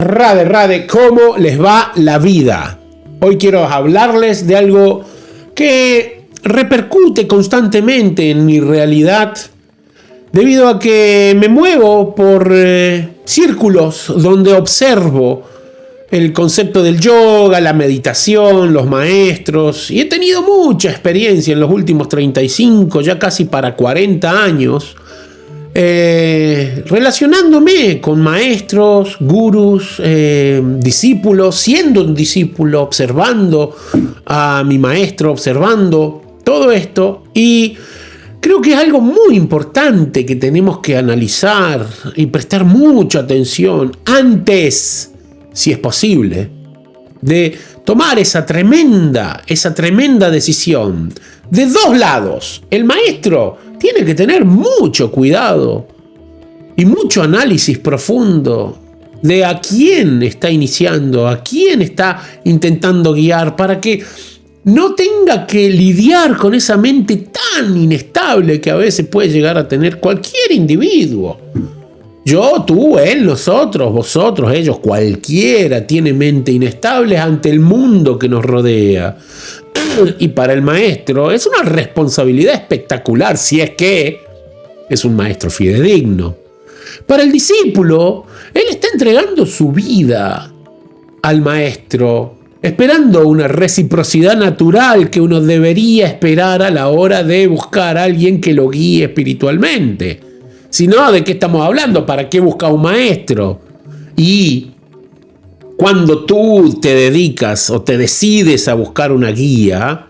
Rade, Rade, ¿cómo les va la vida? Hoy quiero hablarles de algo que repercute constantemente en mi realidad debido a que me muevo por círculos donde observo el concepto del yoga, la meditación, los maestros, y he tenido mucha experiencia en los últimos 35, ya casi para 40 años, relacionándome con maestros, gurús, discípulos, siendo un discípulo, observando a mi maestro, observando todo esto, y creo que es algo muy importante que tenemos que analizar y prestar mucha atención antes, si es posible, de tomar esa tremenda decisión. De dos lados, el maestro tiene que tener mucho cuidado y mucho análisis profundo de a quién está iniciando, a quién está intentando guiar, para que no tenga que lidiar con esa mente tan inestable que a veces puede llegar a tener cualquier individuo. Yo, tú, él, nosotros, vosotros, ellos, cualquiera tiene mente inestable ante el mundo que nos rodea. Y para el maestro es una responsabilidad espectacular, si es que es un maestro fidedigno. Para el discípulo, él está entregando su vida al maestro, esperando una reciprocidad natural que uno debería esperar a la hora de buscar a alguien que lo guíe espiritualmente. Si no, ¿de qué estamos hablando? ¿Para qué busca un maestro? Y cuando tú te dedicas o te decides a buscar una guía,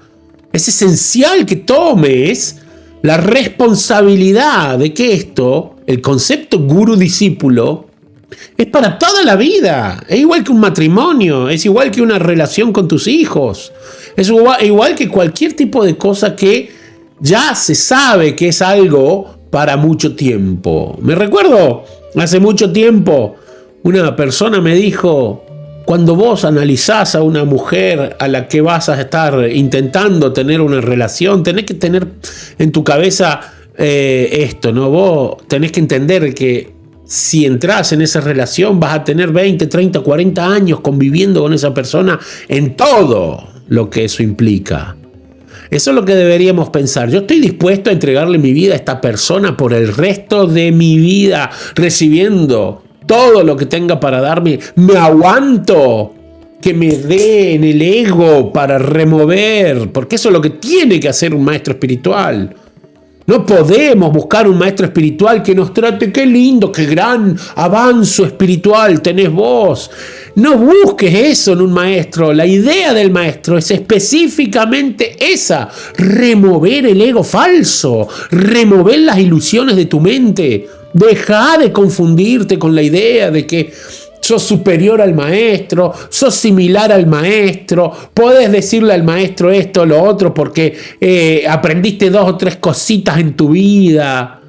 es esencial que tomes la responsabilidad de que esto, el concepto gurú-discípulo, es para toda la vida. Es igual que un matrimonio, es igual que una relación con tus hijos, es igual que cualquier tipo de cosa que ya se sabe que es algo para mucho tiempo. Me recuerdo, hace mucho tiempo, una persona me dijo: cuando vos analizás a una mujer a la que vas a estar intentando tener una relación, tenés que tener en tu cabeza esto, ¿no? Vos tenés que entender que si entras en esa relación vas a tener 20, 30, 40 años conviviendo con esa persona en todo lo que eso implica. Eso es lo que deberíamos pensar. Yo estoy dispuesto a entregarle mi vida a esta persona por el resto de mi vida, recibiendo todo lo que tenga para darme. Me aguanto que me dé en el ego para remover, porque eso es lo que tiene que hacer un maestro espiritual. No podemos buscar un maestro espiritual que nos trate: qué lindo, qué gran avance espiritual tenés vos. No busques eso en un maestro. La idea del maestro es específicamente esa: remover el ego falso, remover las ilusiones de tu mente. Deja de confundirte con la idea de que sos superior al maestro, sos similar al maestro, podés decirle al maestro esto o lo otro porque aprendiste 2 o 3 cositas en tu vida.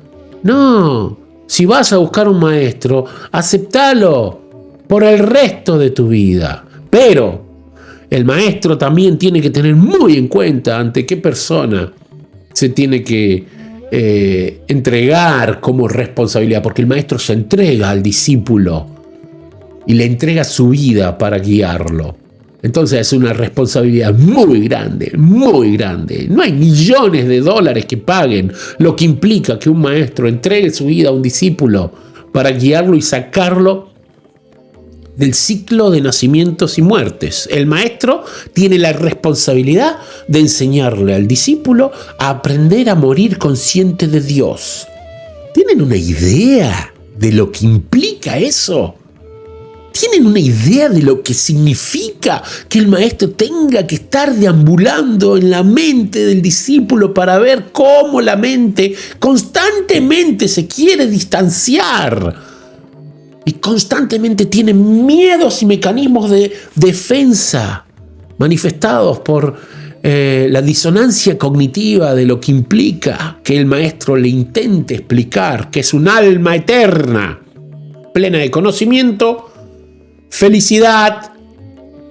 No, si vas a buscar un maestro, aceptalo por el resto de tu vida. Pero el maestro también tiene que tener muy en cuenta ante qué persona se tiene que entregar como responsabilidad, porque el maestro se entrega al discípulo y le entrega su vida para guiarlo. Entonces es una responsabilidad muy grande, muy grande. No hay millones de dólares que paguen lo que implica que un maestro entregue su vida a un discípulo para guiarlo y sacarlo del ciclo de nacimientos y muertes. El maestro tiene la responsabilidad de enseñarle al discípulo a aprender a morir consciente de Dios. ¿Tienen una idea de lo que implica eso? ¿Tienen una idea de lo que significa que el maestro tenga que estar deambulando en la mente del discípulo para ver cómo la mente constantemente se quiere distanciar y constantemente tiene miedos y mecanismos de defensa manifestados por la disonancia cognitiva de lo que implica que el maestro le intente explicar que es un alma eterna, plena de conocimiento, felicidad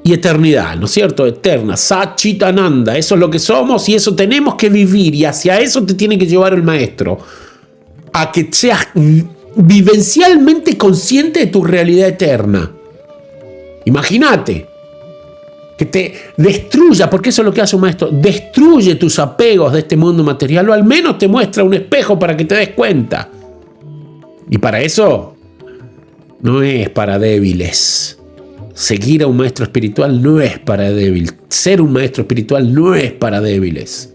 y eternidad, ¿no es cierto? Eterna, Satchitananda, eso es lo que somos y eso tenemos que vivir, y hacia eso te tiene que llevar el maestro, a que seas vivencialmente consciente de tu realidad eterna. Imagínate que te destruya, porque eso es lo que hace un maestro, destruye tus apegos de este mundo material, o al menos te muestra un espejo para que te des cuenta. Y para eso no es para débiles. Seguir a un maestro espiritual no es para débiles. Ser un maestro espiritual no es para débiles.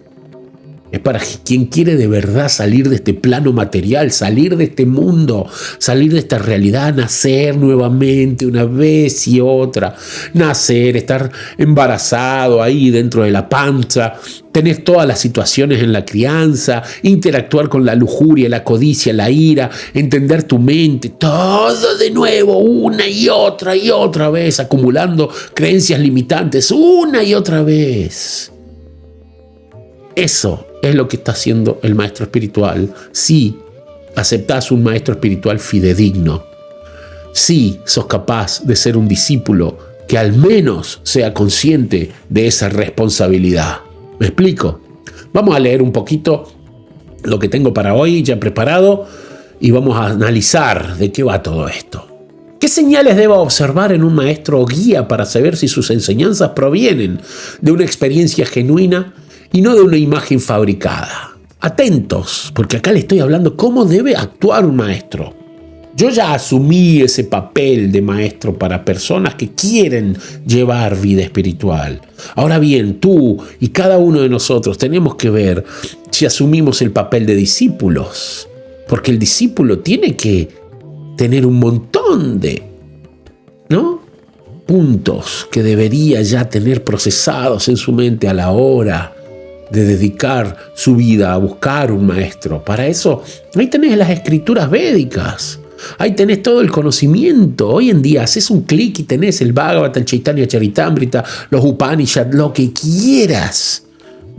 Es para quien quiere de verdad salir de este plano material, salir de este mundo, salir de esta realidad, nacer nuevamente una vez y otra. Nacer, estar embarazado ahí dentro de la panza, tener todas las situaciones en la crianza, interactuar con la lujuria, la codicia, la ira, entender tu mente, todo de nuevo, una y otra vez, acumulando creencias limitantes, una y otra vez. Eso es lo que está haciendo el maestro espiritual. Si aceptás un maestro espiritual fidedigno, si sos capaz de ser un discípulo que al menos sea consciente de esa responsabilidad. ¿Me explico? Vamos a leer un poquito lo que tengo para hoy ya preparado y vamos a analizar de qué va todo esto. ¿Qué señales debo observar en un maestro o guía para saber si sus enseñanzas provienen de una experiencia genuina y no de una imagen fabricada? Atentos, porque acá le estoy hablando cómo debe actuar un maestro. Yo ya asumí ese papel de maestro para personas que quieren llevar vida espiritual. Ahora bien, tú y cada uno de nosotros tenemos que ver si asumimos el papel de discípulos, porque el discípulo tiene que tener un montón de, puntos que debería ya tener procesados en su mente a la hora de dedicar su vida a buscar un maestro. Para eso, ahí tenés las escrituras védicas, ahí tenés todo el conocimiento. Hoy en día haces un clic y tenés el Bhagavata, el Chaitanya Charitamrita, los Upanishad, lo que quieras.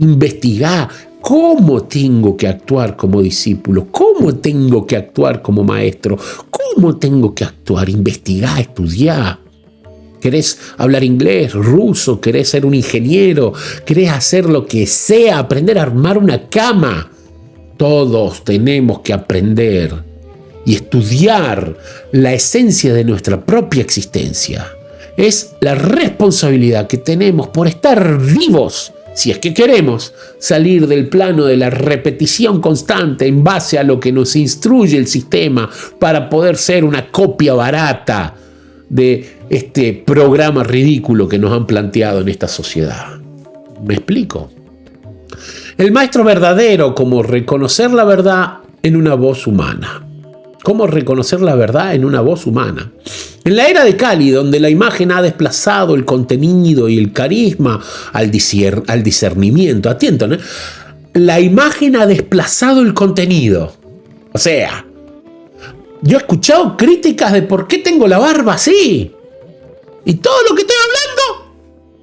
Investigá cómo tengo que actuar como discípulo, cómo tengo que actuar como maestro, cómo tengo que actuar. Investigá, estudiá. ¿Querés hablar inglés, ruso? ¿Querés ser un ingeniero? ¿Querés hacer lo que sea? Aprender a armar una cama. Todos tenemos que aprender y estudiar la esencia de nuestra propia existencia. Es la responsabilidad que tenemos por estar vivos, si es que queremos salir del plano de la repetición constante en base a lo que nos instruye el sistema para poder ser una copia barata de este programa ridículo que nos han planteado en esta sociedad. ¿Me explico? El maestro verdadero, como reconocer la verdad en una voz humana. ¿Cómo reconocer la verdad en una voz humana? En la era de Kali, donde la imagen ha desplazado el contenido y el carisma al discernimiento. Atento, ¿no? La imagen ha desplazado el contenido. O sea, yo he escuchado críticas de por qué tengo la barba así. Y todo lo que estoy hablando,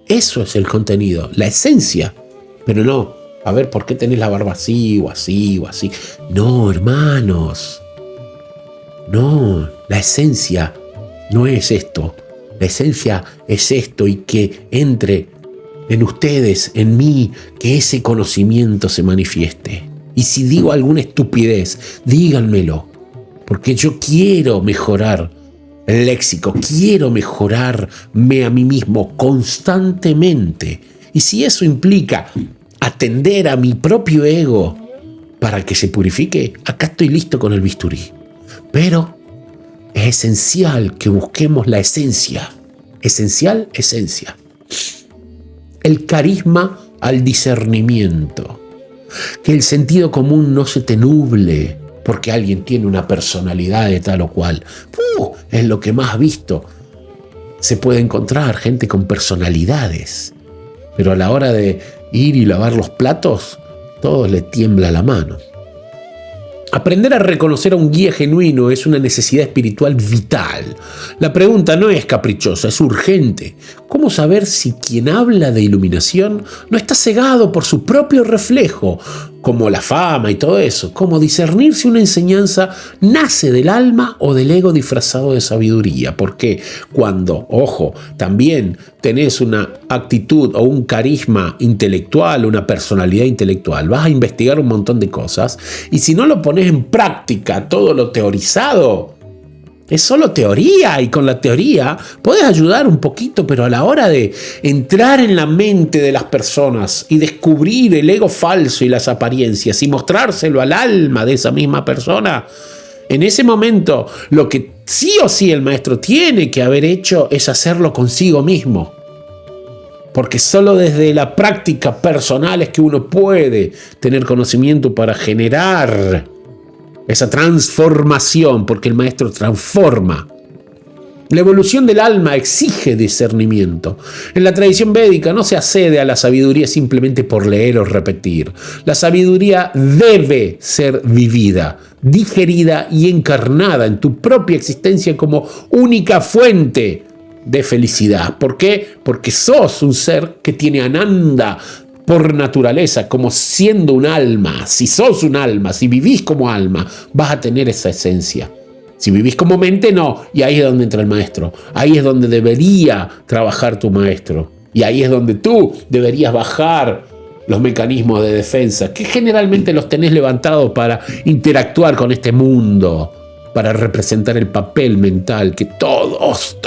eso es el contenido, la esencia. Pero no, a ver, ¿por qué tenés la barba así o así o así? No, hermanos. No, la esencia no es esto. La esencia es esto, y que entre en ustedes, en mí, que ese conocimiento se manifieste. Y si digo alguna estupidez, díganmelo, porque yo quiero mejorar el léxico, quiero mejorarme a mí mismo constantemente. Y si eso implica atender a mi propio ego para que se purifique, acá estoy listo con el bisturí. Pero es esencial que busquemos la esencia. Esencial, esencia. El carisma al discernimiento. Que el sentido común no se te nuble porque alguien tiene una personalidad de tal o cual. Es lo que más visto. Se puede encontrar gente con personalidades, pero a la hora de ir y lavar los platos, todo le tiembla la mano. Aprender a reconocer a un guía genuino es una necesidad espiritual vital. La pregunta no es caprichosa, es urgente. ¿Cómo saber si quien habla de iluminación no está cegado por su propio reflejo, como la fama y todo eso? ¿Cómo discernir si una enseñanza nace del alma o del ego disfrazado de sabiduría? Porque cuando, ojo, también tenés una actitud o un carisma intelectual, una personalidad intelectual, vas a investigar un montón de cosas, y si no lo pones en práctica todo lo teorizado, Es solo teoría, y con la teoría puedes ayudar un poquito, pero a la hora de entrar en la mente de las personas y descubrir el ego falso y las apariencias y mostrárselo al alma de esa misma persona, en ese momento lo que sí o sí el maestro tiene que haber hecho es hacerlo consigo mismo. Porque solo desde la práctica personal es que uno puede tener conocimiento para generar esa transformación, porque el maestro transforma. La evolución del alma exige discernimiento. En la tradición védica no se accede a la sabiduría simplemente por leer o repetir. La sabiduría debe ser vivida, digerida y encarnada en tu propia existencia como única fuente de felicidad. ¿Por qué? Porque sos un ser que tiene ananda por naturaleza, como siendo un alma. Si sos un alma, si vivís como alma, vas a tener esa esencia. Si vivís como mente, no. Y ahí es donde entra el maestro. Ahí es donde debería trabajar tu maestro. Y ahí es donde tú deberías bajar los mecanismos de defensa, que generalmente los tenés levantados para interactuar con este mundo, para representar el papel mental que todos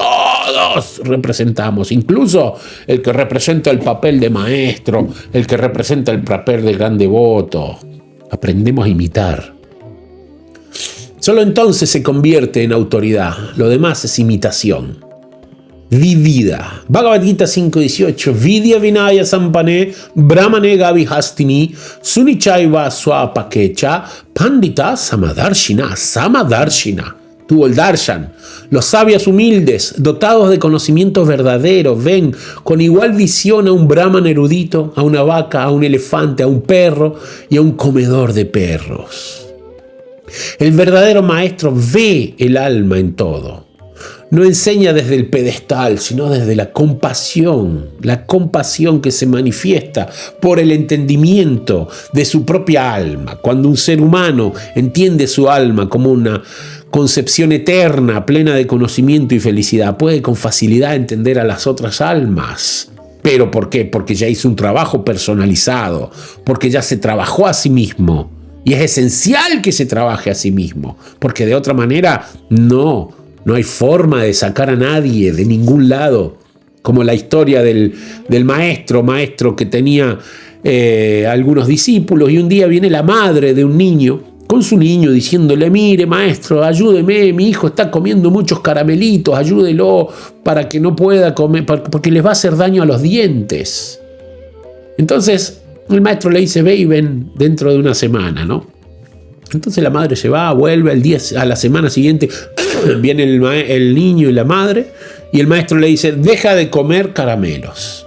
representamos, incluso el que representa el papel de maestro, el que representa el papel de gran devoto. Aprendemos a imitar. Solo entonces se convierte en autoridad. Lo demás es imitación. Vivida. Bhagavad Gita 5.18. Vidya vinaya sampane brahmane gavihastini sunichaiva swapakecha pandita samadarshina. Samadarshina. Tuvo el darshan. Los sabios humildes, dotados de conocimientos verdaderos, ven con igual visión a un brahman erudito, a una vaca, a un elefante, a un perro y a un comedor de perros. El verdadero maestro ve el alma en todo. No enseña desde el pedestal, sino desde la compasión que se manifiesta por el entendimiento de su propia alma. Cuando un ser humano entiende su alma como una concepción eterna, plena de conocimiento y felicidad, puede con facilidad entender a las otras almas. ¿Pero por qué? Porque ya hizo un trabajo personalizado, porque ya se trabajó a sí mismo. Y es esencial que se trabaje a sí mismo, porque de otra manera no hay forma de sacar a nadie de ningún lado. Como la historia del maestro que tenía algunos discípulos, y un día viene la madre de un niño con su niño diciéndole: mire maestro, ayúdeme, mi hijo está comiendo muchos caramelitos, ayúdelo para que no pueda comer, porque les va a hacer daño a los dientes. Entonces el maestro le dice: ve y ven dentro de una semana, ¿no? Entonces la madre se va, vuelve a la semana siguiente, viene el niño y la madre, y el maestro le dice: deja de comer caramelos.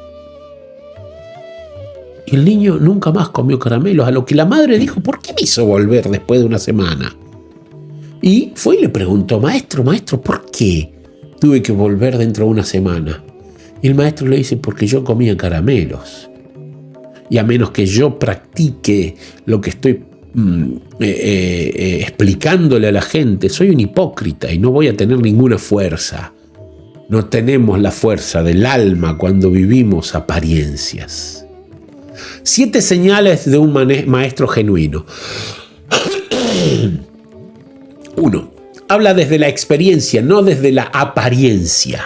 Y el niño nunca más comió caramelos, a lo que la madre dijo: ¿por qué me hizo volver después de una semana? Y fue y le preguntó: maestro, ¿por qué tuve que volver dentro de una semana? Y el maestro le dice: porque yo comía caramelos. Y a menos que yo practique lo que estoy explicándole a la gente, soy un hipócrita y no voy a tener ninguna fuerza. No tenemos la fuerza del alma cuando vivimos apariencias. 7 señales de un maestro genuino. 1. Habla desde la experiencia, no desde la apariencia.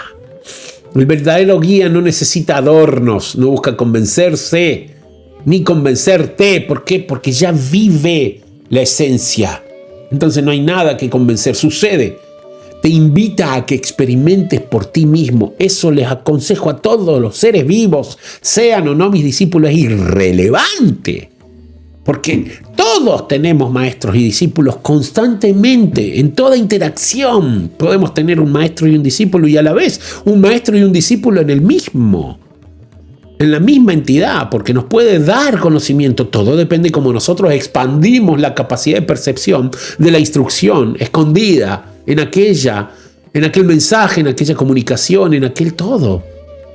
El verdadero guía no necesita adornos, no busca convencerse ni convencerte. ¿Por qué? Porque ya vive la esencia. Entonces no hay nada que convencer. Sucede. Te invita a que experimentes por ti mismo. Eso les aconsejo a todos los seres vivos, sean o no mis discípulos. Es irrelevante. Porque todos tenemos maestros y discípulos constantemente. En toda interacción podemos tener un maestro y un discípulo, y a la vez un maestro y un discípulo en la misma entidad, porque nos puede dar conocimiento. Todo depende cómo nosotros expandimos la capacidad de percepción de la instrucción escondida en aquel mensaje, en aquella comunicación, en aquel todo.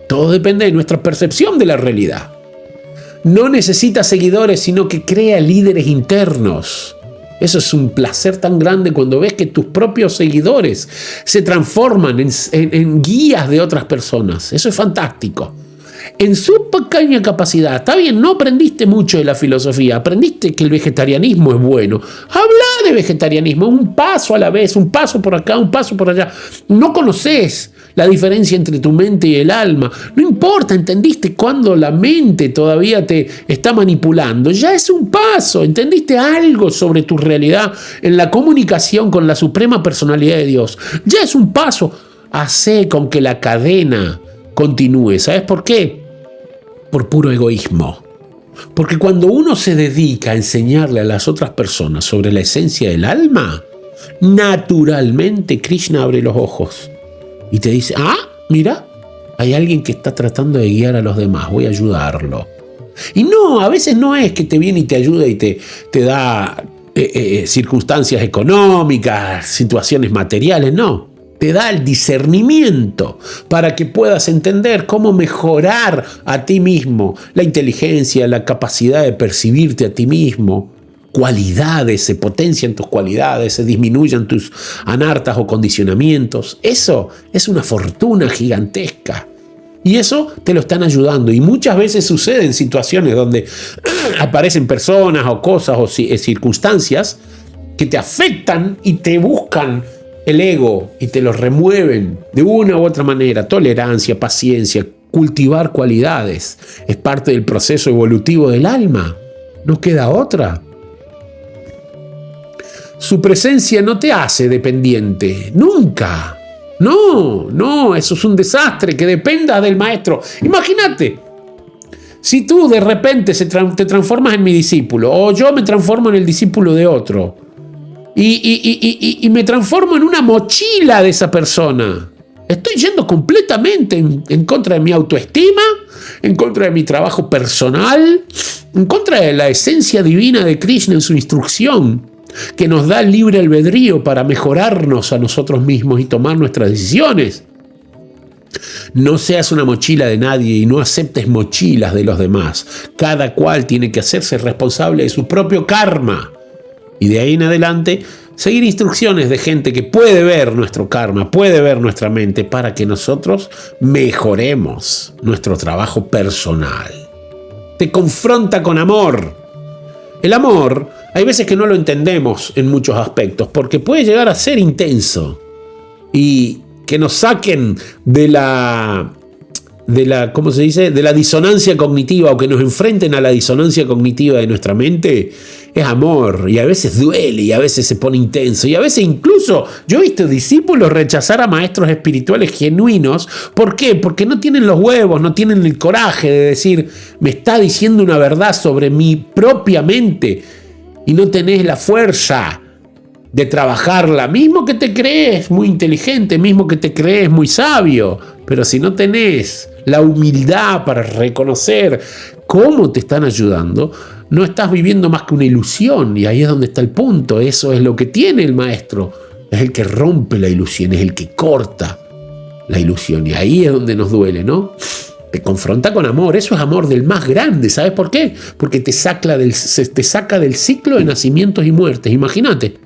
Todo depende de nuestra percepción de la realidad. No necesita seguidores, sino que crea líderes internos. Eso es un placer tan grande cuando ves que tus propios seguidores se transforman en guías de otras personas. Eso es fantástico. en su pequeña capacidad. Está bien, no aprendiste mucho de la filosofía, aprendiste que el vegetarianismo es bueno. Habla de vegetarianismo, un paso a la vez, un paso por acá, un paso por allá. No conoces la diferencia entre tu mente y el alma. No importa, entendiste cuando la mente todavía te está manipulando. Ya es un paso, entendiste algo sobre tu realidad en la comunicación con la suprema personalidad de Dios. Ya es un paso. Hacé con que la cadena continúe. ¿Sabes por qué? Por puro egoísmo. Porque cuando uno se dedica a enseñarle a las otras personas sobre la esencia del alma, naturalmente Krishna abre los ojos y te dice, mira, hay alguien que está tratando de guiar a los demás, voy a ayudarlo. Y no, a veces no es que te viene y te ayuda y te da circunstancias económicas, situaciones materiales, no. Te da el discernimiento para que puedas entender cómo mejorar a ti mismo, la inteligencia, la capacidad de percibirte a ti mismo, cualidades, se potencian tus cualidades, se disminuyan tus anartas o condicionamientos. Eso es una fortuna gigantesca. Y eso te lo están ayudando. Y muchas veces sucede en situaciones donde aparecen personas o cosas o circunstancias que te afectan y te buscan el ego y te lo remueven de una u otra manera. Tolerancia, paciencia, cultivar cualidades. Es parte del proceso evolutivo del alma. No queda otra. Su presencia no te hace dependiente. Nunca. No, eso es un desastre, que dependas del maestro. Imagínate, si tú de repente te transformas en mi discípulo, o yo me transformo en el discípulo de otro, y me transformo en una mochila de esa persona. Estoy yendo completamente en contra de mi autoestima, en contra de mi trabajo personal, en contra de la esencia divina de Krishna en su instrucción, que nos da libre albedrío para mejorarnos a nosotros mismos y tomar nuestras decisiones. No seas una mochila de nadie y no aceptes mochilas de los demás. Cada cual tiene que hacerse responsable de su propio karma. Y de ahí en adelante, seguir instrucciones de gente que puede ver nuestro karma, puede ver nuestra mente, para que nosotros mejoremos nuestro trabajo personal. Te confronta con amor. El amor, hay veces que no lo entendemos en muchos aspectos, porque puede llegar a ser intenso y que nos saquen de la ¿cómo se dice? De la disonancia cognitiva, o que nos enfrenten a la disonancia cognitiva de nuestra mente. Es amor, y a veces duele, y a veces se pone intenso, y a veces incluso yo he visto discípulos rechazar a maestros espirituales genuinos. ¿Por qué? Porque no tienen los huevos, no tienen el coraje de decir, me está diciendo una verdad sobre mi propia mente, y no tenés la fuerza de trabajarla. Mismo que te crees muy inteligente, mismo que te crees muy sabio, pero si no tenés la humildad para reconocer cómo te están ayudando, no estás viviendo más que una ilusión. Y ahí es donde está el punto. Eso es lo que tiene el maestro. Es el que rompe la ilusión, es el que corta la ilusión. Y ahí es donde nos duele, ¿no? Te confronta con amor. Eso es amor del más grande. ¿Sabes por qué? Porque te saca del ciclo de nacimientos y muertes. Imagínate.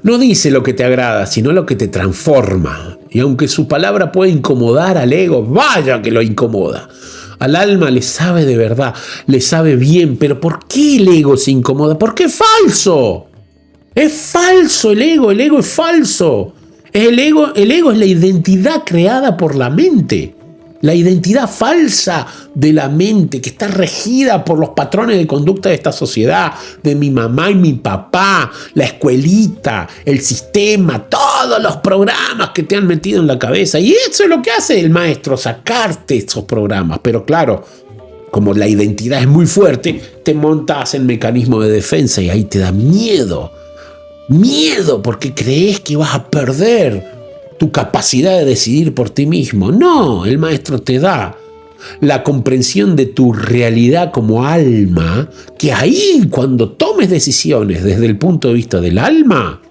No dice lo que te agrada, sino lo que te transforma. Y aunque su palabra puede incomodar al ego, vaya que lo incomoda. Al alma le sabe de verdad, le sabe bien. Pero ¿por qué el ego se incomoda? Porque es falso. Es falso el ego es falso. El ego es la identidad creada por la mente. La identidad falsa de la mente, que está regida por los patrones de conducta de esta sociedad, de mi mamá y mi papá, la escuelita, el sistema, todos los programas que te han metido en la cabeza. Y eso es lo que hace el maestro, sacarte esos programas. Pero claro, como la identidad es muy fuerte, te montas en mecanismo de defensa y ahí te da miedo. Miedo porque crees que vas a perder tu capacidad de decidir por ti mismo. No, el maestro te da la comprensión de tu realidad como alma, que ahí cuando tomes decisiones desde el punto de vista del alma,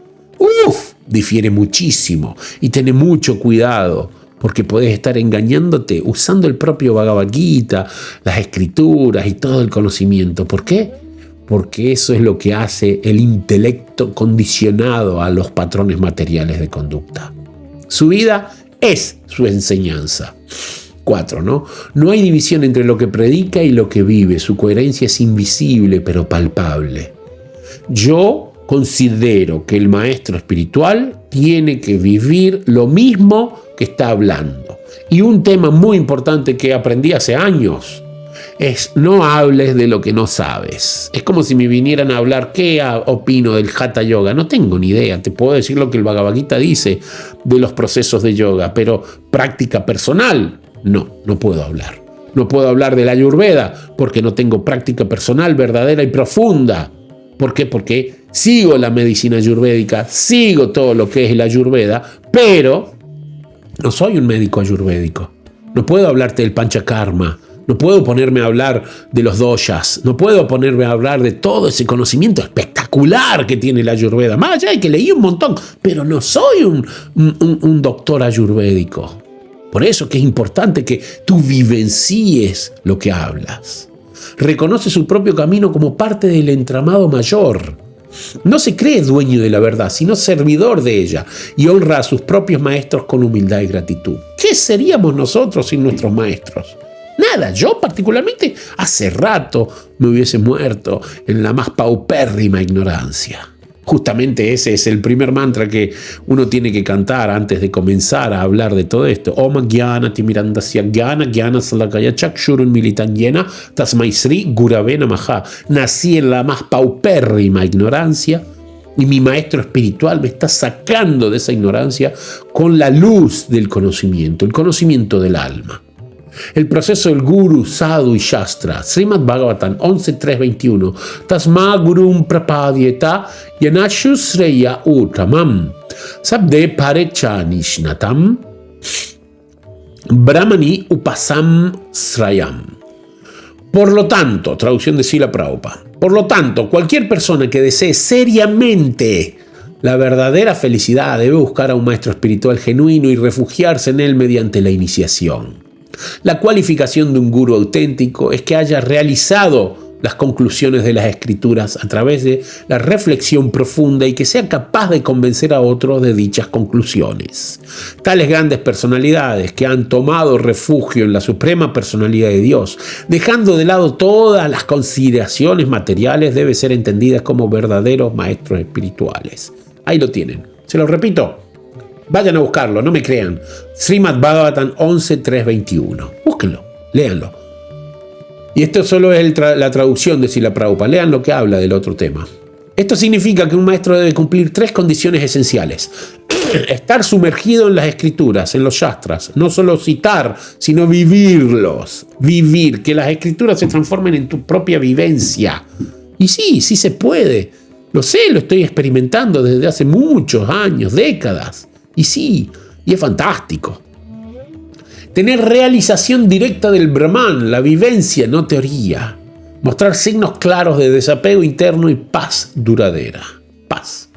difiere muchísimo. Y ten mucho cuidado, porque puedes estar engañándote usando el propio Bhagavad Gita, las escrituras y todo el conocimiento. ¿Por qué? Porque eso es lo que hace el intelecto condicionado a los patrones materiales de conducta. Su vida es su enseñanza. 4, ¿no? No hay división entre lo que predica y lo que vive. Su coherencia es invisible, pero palpable. Yo considero que el maestro espiritual tiene que vivir lo mismo que está hablando. Y un tema muy importante que aprendí hace años es: no hables de lo que no sabes. Es como si me vinieran a hablar qué opino del Hatha Yoga. No tengo ni idea. Te puedo decir lo que el Bhagavad Gita dice de los procesos de yoga, pero práctica personal, no puedo hablar. No puedo hablar de la Ayurveda porque no tengo práctica personal verdadera y profunda. ¿Por qué? Porque sigo la medicina ayurvédica, sigo todo lo que es la Ayurveda, pero no soy un médico ayurvédico. No puedo hablarte del Panchakarma. No puedo ponerme a hablar de los doshas, no puedo ponerme a hablar de todo ese conocimiento espectacular que tiene la Ayurveda. Más allá de que leí un montón, pero no soy un doctor ayurvédico. Por eso que es importante que tú vivencies lo que hablas. Reconoce su propio camino como parte del entramado mayor. No se cree dueño de la verdad, sino servidor de ella, y honra a sus propios maestros con humildad y gratitud. ¿Qué seríamos nosotros sin nuestros maestros? Nada. Yo particularmente hace rato me hubiese muerto en la más paupérrima ignorancia. Justamente ese es el primer mantra que uno tiene que cantar antes de comenzar a hablar de todo esto. Om Jnana Timirandasya Jnana Jnana Salakaya Chakshurun Militan Yena Tasmai Sri Gurave Namaha. Nací en la más paupérrima ignorancia y mi maestro espiritual me está sacando de esa ignorancia con la luz del conocimiento, el conocimiento del alma. El proceso del Guru, Sadhu y Shastra. Srimad Bhagavatam 11.3.21. Tasma Gurum Prapadyeta Yanashusreya Uttamam Sabde Parechanishnatam Brahmani Upasam Srayam. Por lo tanto, traducción de Srila Prabhupada, por lo tanto, cualquier persona que desee seriamente la verdadera felicidad debe buscar a un maestro espiritual genuino y refugiarse en él mediante la iniciación. La cualificación de un gurú auténtico es que haya realizado las conclusiones de las escrituras a través de la reflexión profunda y que sea capaz de convencer a otros de dichas conclusiones. Tales grandes personalidades que han tomado refugio en la suprema personalidad de Dios, dejando de lado todas las consideraciones materiales, deben ser entendidas como verdaderos maestros espirituales. Ahí lo tienen. Se lo repito. Vayan a buscarlo, no me crean. Srimad Bhagavatam 11.3.21. Búsquenlo, léanlo. Y esto solo es la traducción de Srila Prabhupada. Lean lo que habla del otro tema. Esto significa que un maestro debe cumplir 3 condiciones esenciales. Estar sumergido en las escrituras, en los shastras. No solo citar, sino vivirlos. Vivir, que las escrituras se transformen en tu propia vivencia. Y sí se puede. Lo sé, lo estoy experimentando desde hace muchos años, décadas. Y sí, y es fantástico. Tener realización directa del Brahman, la vivencia, no teoría. Mostrar signos claros de desapego interno y paz duradera. Paz,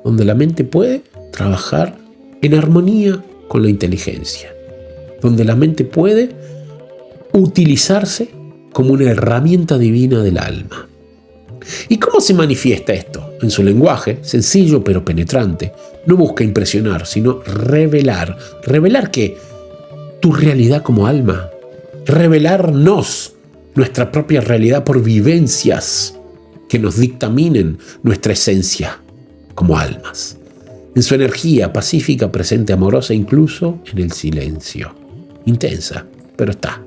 donde la mente puede trabajar en armonía con la inteligencia. Donde la mente puede utilizarse como una herramienta divina del alma. ¿Y cómo se manifiesta esto? En su lenguaje, sencillo pero penetrante. No busca impresionar, sino revelar. ¿Revelar qué? Tu realidad como alma. Revelarnos nuestra propia realidad por vivencias que nos dictaminen nuestra esencia como almas. En su energía pacífica, presente, amorosa, incluso en el silencio. Intensa, pero está.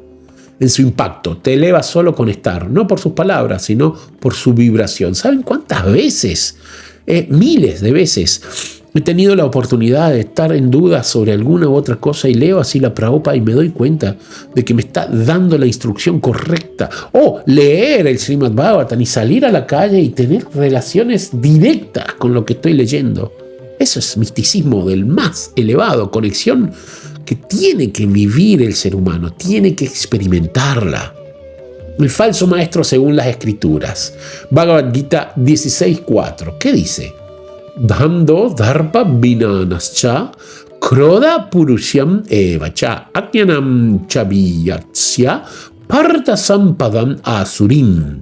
En su impacto, te eleva solo con estar, no por sus palabras, sino por su vibración. ¿Saben cuántas veces? Miles de veces he tenido la oportunidad de estar en duda sobre alguna u otra cosa y leo así la Prabhupada y me doy cuenta de que me está dando la instrucción correcta. O leer el Srimad Bhagavatam y salir a la calle y tener relaciones directas con lo que estoy leyendo. Eso es misticismo del más elevado, conexión que tiene que vivir el ser humano, tiene que experimentarla. El falso maestro según las escrituras. Bhagavad Gita 16.4. ¿Qué dice? Dhando dharpa vinanascha kroda purusham evacha ajnanam chaviyatsya parta sampadam asurim.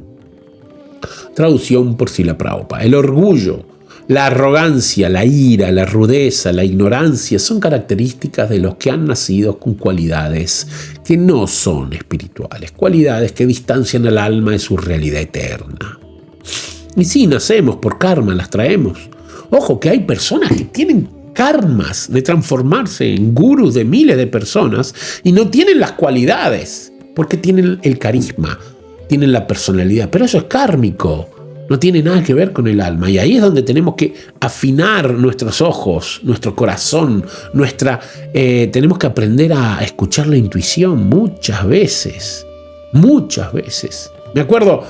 Traducción por Srila Prabhupada. El orgullo, La arrogancia, la ira, la rudeza, la ignorancia son características de los que han nacido con cualidades que no son espirituales, cualidades que distancian al alma de su realidad eterna. Y sí, nacemos por karma, las traemos. Ojo que hay personas que tienen karmas de transformarse en gurús de miles de personas y no tienen las cualidades, porque tienen el carisma, tienen la personalidad, pero eso es kármico. No tiene nada que ver con el alma. Y ahí es donde tenemos que afinar nuestros ojos, nuestro corazón, tenemos que aprender a escuchar la intuición muchas veces. Muchas veces. Me acuerdo,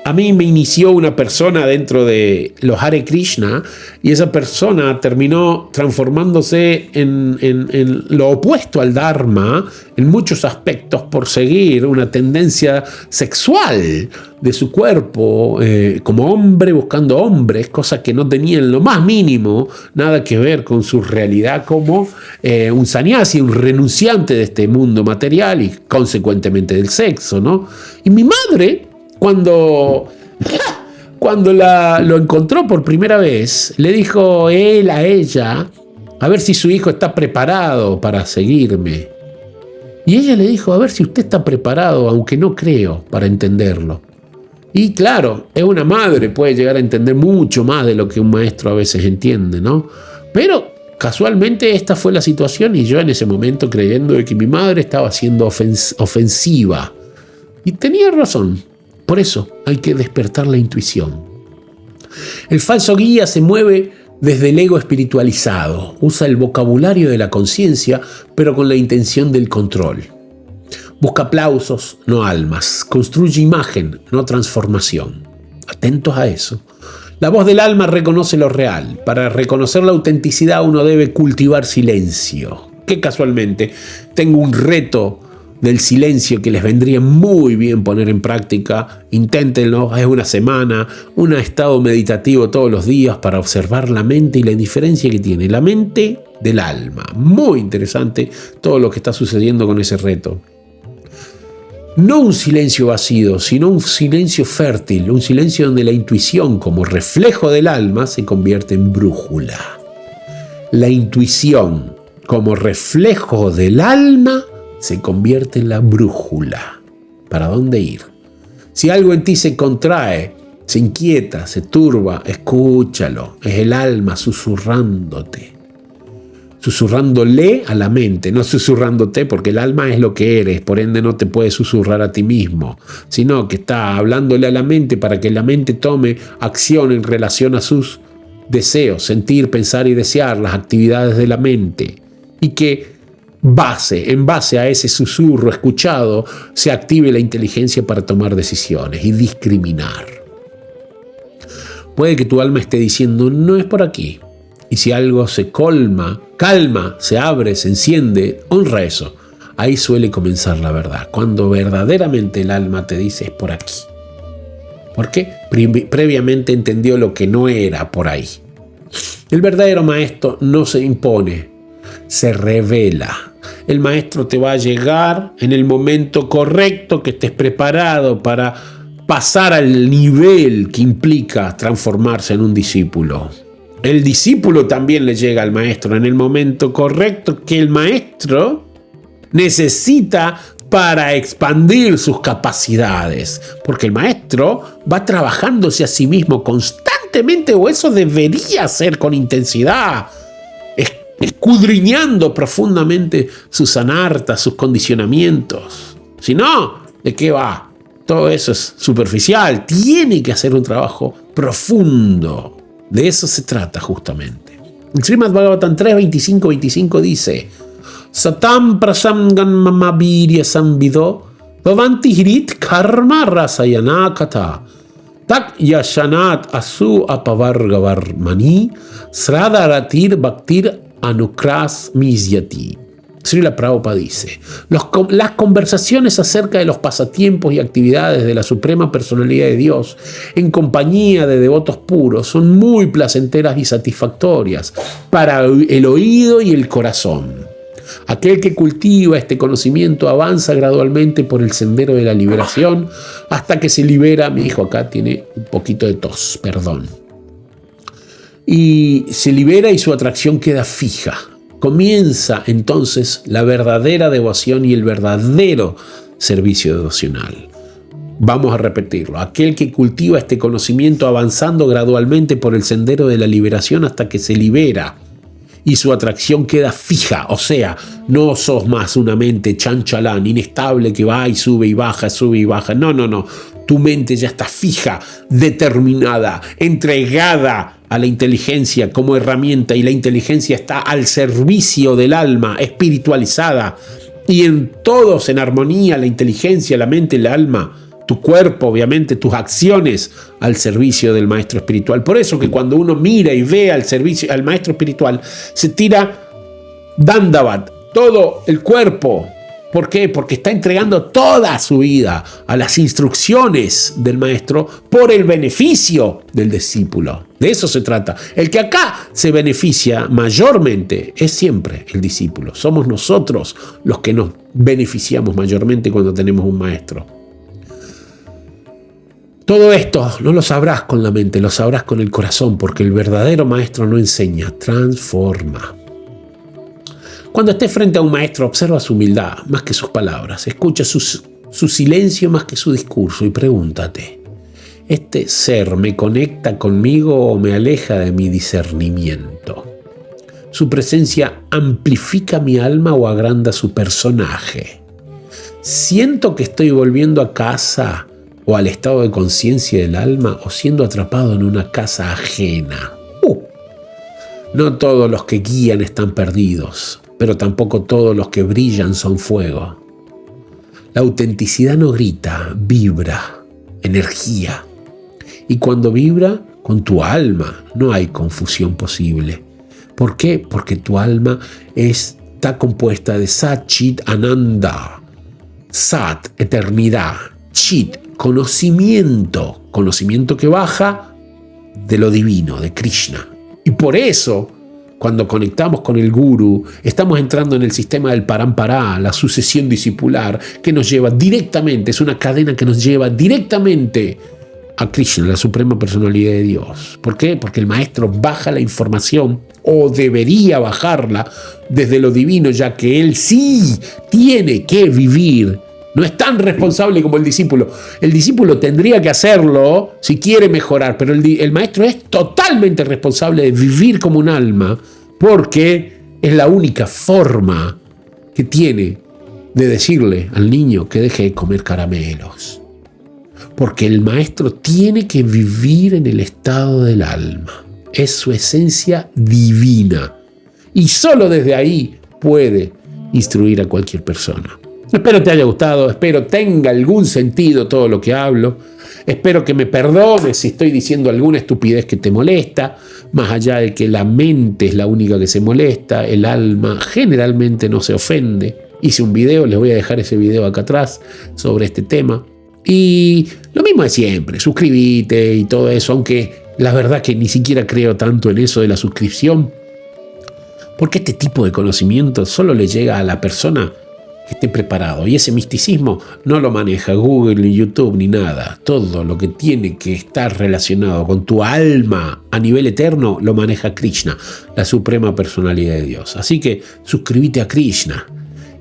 a mí me inició una persona dentro de los Hare Krishna y esa persona terminó transformándose en lo opuesto al Dharma en muchos aspectos por seguir una tendencia sexual de su cuerpo como hombre buscando hombres, cosas que no tenían lo más mínimo nada que ver con su realidad como un sannyasi, un renunciante de este mundo material y consecuentemente del sexo, ¿no? Y mi madre, cuando lo encontró por primera vez, le dijo él a ella a ver si su hijo está preparado para seguirme. Y ella le dijo, a ver si usted está preparado, aunque no creo, para entenderlo. Y claro, es una madre, puede llegar a entender mucho más de lo que un maestro a veces entiende, ¿no? Pero casualmente esta fue la situación y yo en ese momento creyendo de que mi madre estaba siendo ofensiva. Y tenía razón. Por eso hay que despertar la intuición. El falso guía se mueve desde el ego espiritualizado, usa el vocabulario de la conciencia, pero con la intención del control. Busca aplausos, no almas. Construye imagen, no transformación. Atentos a eso. La voz del alma reconoce lo real. Para reconocer la autenticidad uno debe cultivar silencio. Que casualmente tengo un reto del silencio que les vendría muy bien poner en práctica. Inténtenlo, es una semana, un estado meditativo todos los días para observar la mente y la indiferencia que tiene la mente del alma. Muy interesante todo lo que está sucediendo con ese reto. No un silencio vacío, sino un silencio fértil, un silencio donde la intuición como reflejo del alma se convierte en brújula. La intuición como reflejo del alma se convierte en la brújula. ¿Para dónde ir? Si algo en ti se contrae, se inquieta, se turba, escúchalo. Es el alma susurrándote. Susurrándole a la mente, no susurrándote, porque el alma es lo que eres, por ende no te puedes susurrar a ti mismo, sino que está hablándole a la mente para que la mente tome acción en relación a sus deseos, sentir, pensar y desear, las actividades de la mente, y que en base a ese susurro escuchado, se active la inteligencia para tomar decisiones y discriminar. Puede que tu alma esté diciendo, no es por aquí. Y si algo se calma, se abre, se enciende, honra eso. Ahí suele comenzar la verdad. Cuando verdaderamente el alma te dice, es por aquí. Porque previamente entendió lo que no era por ahí. El verdadero maestro no se impone, se revela. El maestro te va a llegar en el momento correcto, que estés preparado para pasar al nivel que implica transformarse en un discípulo. El discípulo también le llega al maestro en el momento correcto que el maestro necesita para expandir sus capacidades. Porque el maestro va trabajándose a sí mismo constantemente, o eso debería ser con intensidad, escudriñando profundamente sus anartas, sus condicionamientos. Si no, ¿de qué va? Todo eso es superficial. Tiene que hacer un trabajo profundo. De eso se trata justamente. En Srimad Bhagavatam 3, 25 dice: Satam prasamgan mamavirya samvido bhavanti hrit karma rasayana kata tak yashanat asu apavargavarmani sradaratir bhaktir anukras misyati. Srila Prabhupada dice: las conversaciones acerca de los pasatiempos y actividades de la Suprema Personalidad de Dios en compañía de devotos puros son muy placenteras y satisfactorias para el oído y el corazón. Aquel que cultiva este conocimiento avanza gradualmente por el sendero de la liberación hasta que se libera. Mi hijo acá tiene un poquito de tos, perdón. y se libera y su atracción queda fija. Comienza entonces la verdadera devoción y el verdadero servicio devocional. Vamos a repetirlo. Aquel que cultiva este conocimiento avanzando gradualmente por el sendero de la liberación hasta que se libera y su atracción queda fija, o sea, no sos más una mente chanchalán, inestable que va y sube y baja, sube y baja. No. Tu mente ya está fija, determinada, entregada a la inteligencia como herramienta, y la inteligencia está al servicio del alma, espiritualizada, y en todos en armonía, la inteligencia, la mente, el alma, tu cuerpo, obviamente, tus acciones al servicio del maestro espiritual. Por eso que cuando uno mira y ve al servicio al maestro espiritual, se tira Dandavat, todo el cuerpo. ¿Por qué? Porque está entregando toda su vida a las instrucciones del maestro por el beneficio del discípulo. De eso se trata. El que acá se beneficia mayormente es siempre el discípulo. Somos nosotros los que nos beneficiamos mayormente cuando tenemos un maestro. Todo esto no lo sabrás con la mente, lo sabrás con el corazón, porque el verdadero maestro no enseña, transforma. Cuando estés frente a un maestro, observa su humildad más que sus palabras, escucha su silencio más que su discurso y pregúntate, ¿este ser me conecta conmigo o me aleja de mi discernimiento? ¿Su presencia amplifica mi alma o agranda su personaje? ¿Siento que estoy volviendo a casa o al estado de conciencia del alma, o siendo atrapado en una casa ajena? No todos los que guían están perdidos, pero tampoco todos los que brillan son fuego. La autenticidad no grita, vibra, energía. Y cuando vibra con tu alma, no hay confusión posible. ¿Por qué? Porque tu alma está compuesta de Sat, Chit, Ananda. Sat, eternidad. Chit, conocimiento que baja de lo divino, de Krishna. Y por eso, cuando conectamos con el Guru, estamos entrando en el sistema del Parampara, la sucesión discipular, que nos lleva directamente, es una cadena que nos lleva directamente a Krishna, la suprema personalidad de Dios. ¿Por qué? Porque el maestro baja la información, o debería bajarla, desde lo divino, ya que él sí tiene que vivir. No es tan responsable como el discípulo. El discípulo tendría que hacerlo si quiere mejorar, pero el maestro es totalmente responsable de vivir como un alma, porque es la única forma que tiene de decirle al niño que deje de comer caramelos. Porque el maestro tiene que vivir en el estado del alma. Es su esencia divina. Y solo desde ahí puede instruir a cualquier persona. Espero te haya gustado, espero tenga algún sentido todo lo que hablo. Espero que me perdones si estoy diciendo alguna estupidez que te molesta, más allá de que la mente es la única que se molesta, el alma generalmente no se ofende. Hice un video, les voy a dejar ese video acá atrás sobre este tema. Y lo mismo de siempre, suscríbete y todo eso, aunque la verdad que ni siquiera creo tanto en eso de la suscripción, porque este tipo de conocimiento solo le llega a la persona que esté preparado, y ese misticismo no lo maneja Google ni YouTube ni nada. Todo lo que tiene que estar relacionado con tu alma a nivel eterno lo maneja Krishna, la suprema personalidad de Dios. Así que suscríbete a Krishna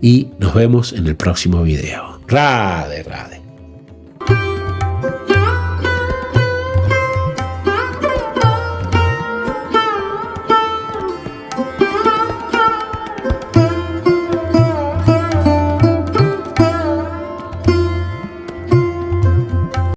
y nos vemos en el próximo video. Radhe, Radhe.